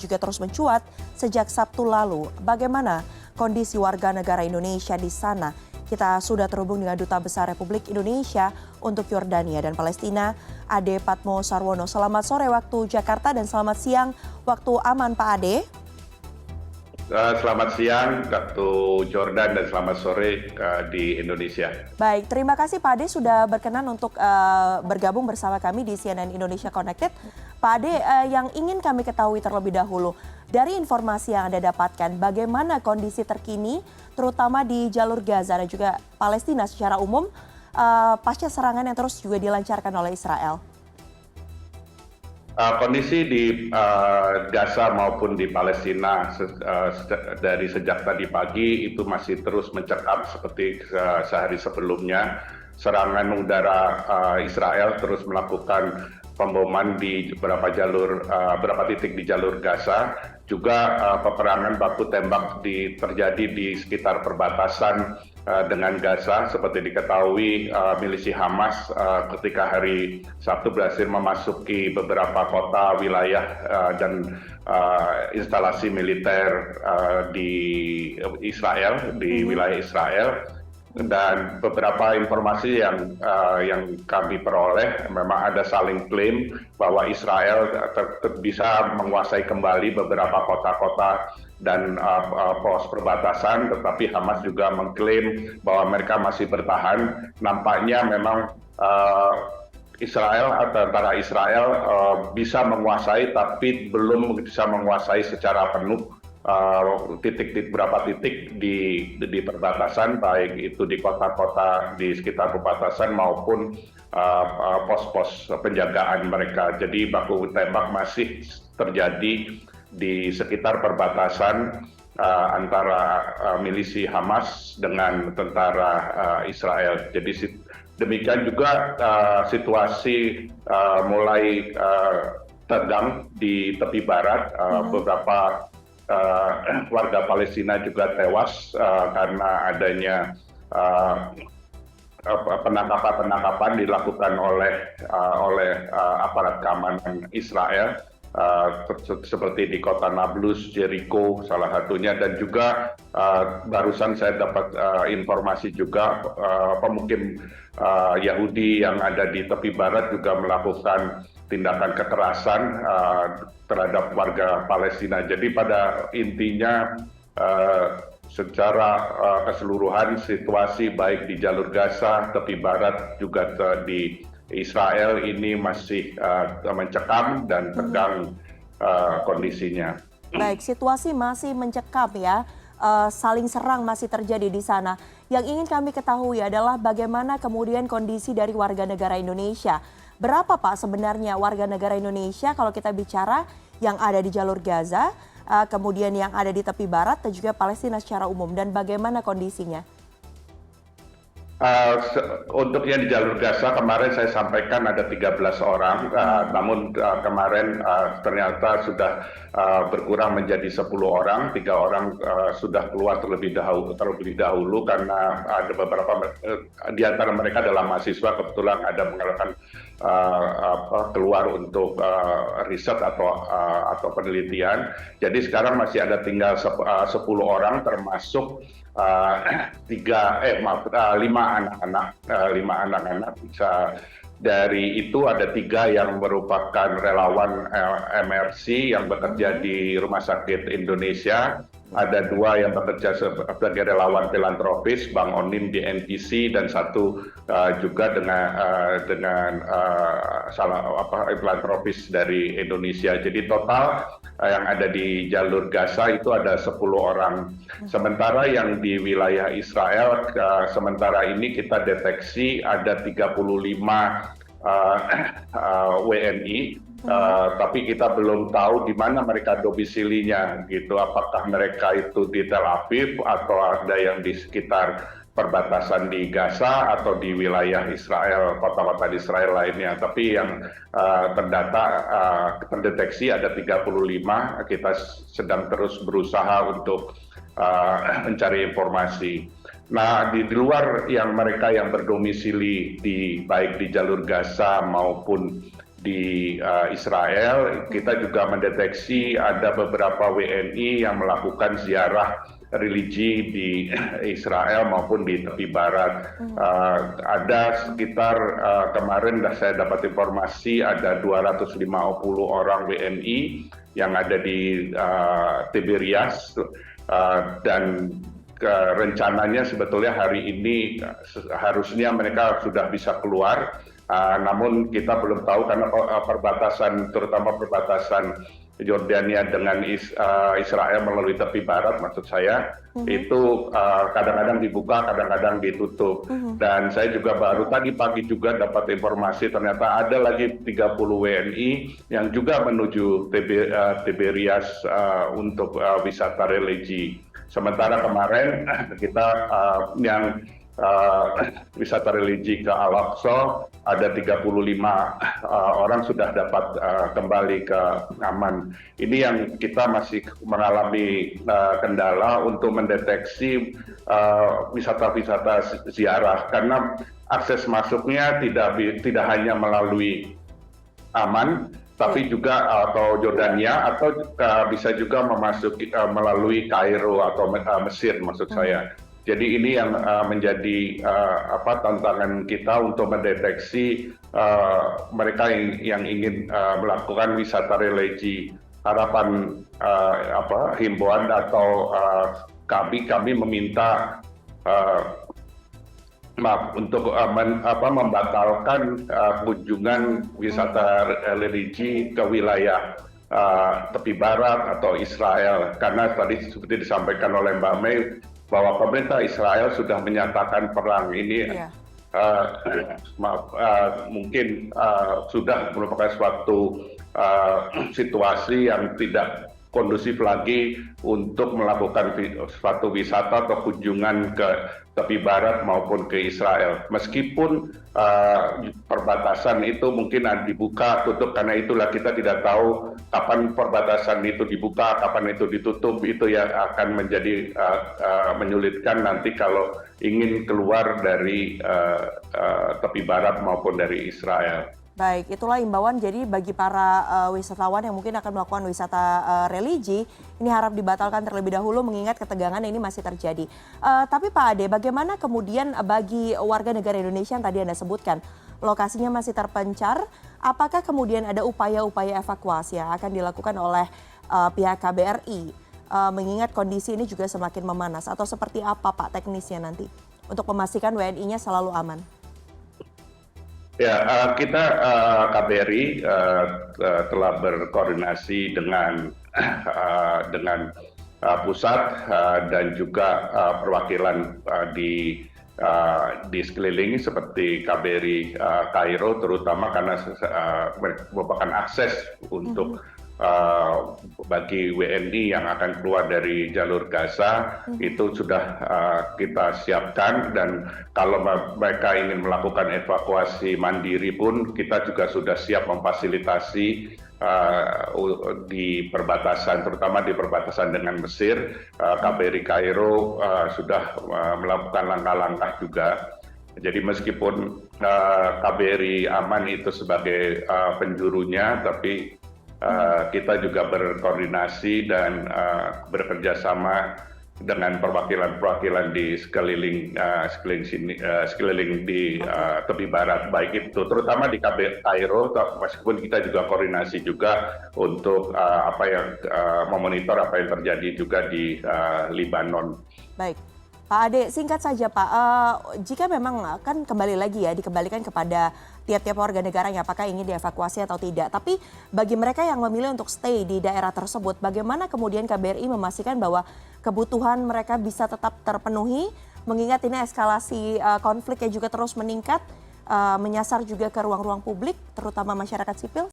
juga terus mencuat sejak Sabtu lalu. Bagaimana kondisi warga negara Indonesia di sana? Kita sudah terhubung dengan Duta Besar Republik Indonesia untuk Yordania dan Palestina, Ade Patmo Sarwono. Selamat sore waktu Jakarta dan selamat siang waktu Aman, Pak Ade. Selamat siang waktu Jordan dan selamat sore di Indonesia. Baik, terima kasih Pak Ade sudah berkenan untuk bergabung bersama kami di CNN Indonesia Connected. Pak Ade, yang ingin kami ketahui terlebih dahulu, dari informasi yang Anda dapatkan, bagaimana kondisi terkini terutama di jalur Gaza dan juga Palestina secara umum pasca serangan yang terus juga dilancarkan oleh Israel? Kondisi di Gaza maupun di Palestina dari sejak tadi pagi itu masih terus mencekam seperti sehari sebelumnya. Serangan udara Israel terus melakukan pemboman di beberapa titik di jalur Gaza. Juga peperangan baku tembak terjadi di sekitar perbatasan dengan Gaza. Seperti diketahui, milisi Hamas ketika hari Sabtu berhasil memasuki beberapa kota, wilayah dan instalasi militer di Israel, di wilayah Israel. Dan beberapa informasi yang kami peroleh, memang ada saling klaim bahwa Israel bisa menguasai kembali beberapa kota-kota dan pos perbatasan, tetapi Hamas juga mengklaim bahwa mereka masih bertahan. Nampaknya memang tentara Israel bisa menguasai, tapi belum bisa menguasai secara penuh beberapa titik di perbatasan, baik itu di kota-kota di sekitar perbatasan maupun pos-pos penjagaan mereka. Jadi baku tembak masih terjadi di sekitar perbatasan antara milisi Hamas dengan tentara Israel. Jadi demikian juga situasi mulai tegang di tepi barat. Beberapa warga Palestina juga tewas karena adanya penangkapan dilakukan oleh aparat keamanan Israel, seperti di kota Nablus, Jericho salah satunya, dan juga barusan saya dapat informasi juga pemukim Yahudi yang ada di tepi barat juga melakukan tindakan kekerasan terhadap warga Palestina. Jadi pada intinya secara keseluruhan situasi baik di jalur Gaza, tepi barat juga di Israel ini masih mencekam dan tegang kondisinya. Baik, situasi masih mencekam ya, saling serang masih terjadi di sana. Yang ingin kami ketahui adalah bagaimana kemudian kondisi dari warga negara Indonesia. Berapa Pak sebenarnya warga negara Indonesia kalau kita bicara yang ada di jalur Gaza, kemudian yang ada di tepi barat dan juga Palestina secara umum, dan bagaimana kondisinya? Untuk yang di jalur Gaza kemarin saya sampaikan ada 13 orang, namun kemarin ternyata sudah berkurang menjadi 10 orang, 3 orang sudah keluar terlebih dahulu karena ada beberapa di antara mereka adalah mahasiswa, kebetulan ada mengalami keluar untuk riset atau penelitian. Jadi sekarang masih ada tinggal 10 orang termasuk 5 anak-anak. Dari itu ada 3 yang merupakan relawan MRC yang bekerja di Rumah Sakit Indonesia. Ada 2 yang bekerja sebagai relawan filantropis, Bang Onim di NPC, dan 1 juga dengan filantropis dari Indonesia. Jadi total yang ada di jalur Gaza itu ada 10 orang. Sementara yang di wilayah Israel, sementara ini kita deteksi ada 35 WNI. Tapi kita belum tahu di mana mereka domisilinya gitu, apakah mereka itu di Tel Aviv atau ada yang di sekitar perbatasan di Gaza atau di wilayah Israel, kota-kota di Israel lainnya. Tapi yang terdeteksi ada 35, kita sedang terus berusaha untuk mencari informasi. Nah, di luar yang mereka yang berdomisili baik di jalur Gaza maupun di Israel. Kita juga mendeteksi ada beberapa WNI yang melakukan ziarah religi di Israel maupun di tepi barat. Ada sekitar kemarin saya dapat informasi ada 250 orang WNI yang ada di Tiberias, dan rencananya sebetulnya hari ini harusnya mereka sudah bisa keluar. Namun kita belum tahu karena perbatasan, terutama perbatasan Yordania dengan Israel melalui tepi barat, maksud saya, itu kadang-kadang dibuka, kadang-kadang ditutup. Dan saya juga baru tadi pagi juga dapat informasi ternyata ada lagi 30 WNI yang juga menuju Tiberias untuk wisata religi. Sementara kemarin kita yang wisata religi ke Al-Aqsa ada 35 orang sudah dapat kembali ke aman. Ini yang kita masih mengalami kendala untuk mendeteksi wisata-wisata ziarah karena akses masuknya tidak hanya melalui Aman, tapi juga atau Jordania atau bisa juga memasuki melalui Kairo atau Mesir maksud saya. Jadi ini yang menjadi tantangan kita untuk mendeteksi mereka yang ingin melakukan wisata religi. Harapan himbauan atau kami meminta untuk membatalkan kunjungan wisata religi ke wilayah tepi barat atau Israel karena tadi seperti disampaikan oleh Mbak May bahwa pemerintah Israel sudah menyatakan perang ini. Mungkin sudah merupakan suatu situasi yang tidak kondusif lagi untuk melakukan suatu wisata atau kunjungan ke tepi barat maupun ke Israel. Meskipun perbatasan itu mungkin dibuka, tutup, karena itulah kita tidak tahu kapan perbatasan itu dibuka, kapan itu ditutup, itu yang akan menjadi menyulitkan nanti kalau ingin keluar dari tepi barat maupun dari Israel. Baik, itulah imbauan jadi bagi para wisatawan yang mungkin akan melakukan wisata religi, ini harap dibatalkan terlebih dahulu mengingat ketegangan ini masih terjadi. Tapi Pak Ade, bagaimana kemudian bagi warga negara Indonesia yang tadi Anda sebutkan, lokasinya masih terpencar, apakah kemudian ada upaya-upaya evakuasi yang akan dilakukan oleh pihak KBRI, mengingat kondisi ini juga semakin memanas, atau seperti apa Pak teknisnya nanti untuk memastikan WNI-nya selalu aman? Ya, kita KBRI telah berkoordinasi dengan pusat dan juga perwakilan di sekeliling seperti KBRI Kairo, terutama karena merupakan akses untuk bagi WNI yang akan keluar dari jalur Gaza itu sudah kita siapkan, dan kalau mereka ingin melakukan evakuasi mandiri pun kita juga sudah siap memfasilitasi di perbatasan, terutama di perbatasan dengan Mesir. KBRI Kairo sudah melakukan langkah-langkah juga. Jadi meskipun KBRI Aman itu sebagai penjurunya, tapi kita juga berkoordinasi dan bekerja sama dengan perwakilan-perwakilan di sekeliling di tepi barat, baik itu terutama di Kairo, meskipun kita juga koordinasi juga untuk memonitor apa yang terjadi juga di Libanon. Baik. Pak Ade, singkat saja Pak, jika memang kan kembali lagi ya dikembalikan kepada tiap-tiap warga negaranya apakah ingin dievakuasi atau tidak. Tapi bagi mereka yang memilih untuk stay di daerah tersebut, bagaimana kemudian KBRI memastikan bahwa kebutuhan mereka bisa tetap terpenuhi, mengingat ini eskalasi konflik yang juga terus meningkat, menyasar juga ke ruang-ruang publik, terutama masyarakat sipil?